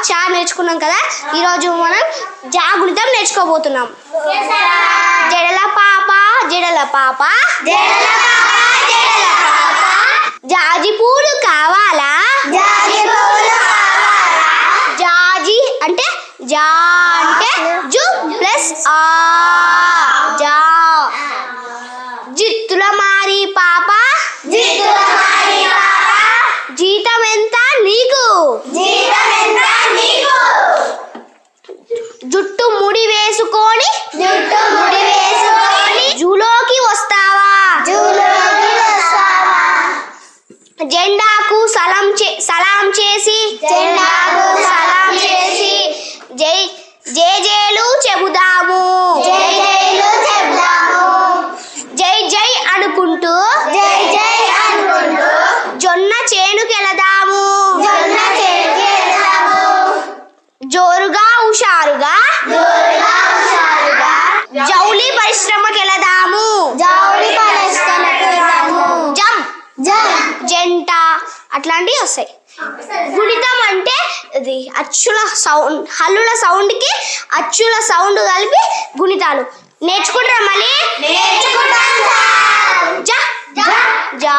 చా నేర్చుకున్నాం కదా. ఈరోజు మనం జా గుణితం నేర్చుకోబోతున్నాం. జడల పాప జడల పాప జాజి పూలు కావాలా జాజి అంటే జా అంటే జు ప్లస్ ఆ జా. జిత్తుల మారి పాప జీతం ఎంత నీకు జుట్టు ముడి వేసుకొని జూలోకి వస్తావా జెండాకు సలాం చేసి జై జేలు చెబుదాము జై జై అనుకుంటూ జొన్న చేనుకెళదాము జోరుగా హుషారుగా జౌలి పరిశ్రమకెళదాము జంట అట్లాంటివి వస్తాయి. గుణితం అంటే ఇది అచ్చుల సౌండ్, హల్లుల సౌండ్కి అచ్చుల సౌండ్ కలిపి గుణితాలు నేర్చుకుంటారా? మళ్ళీ జా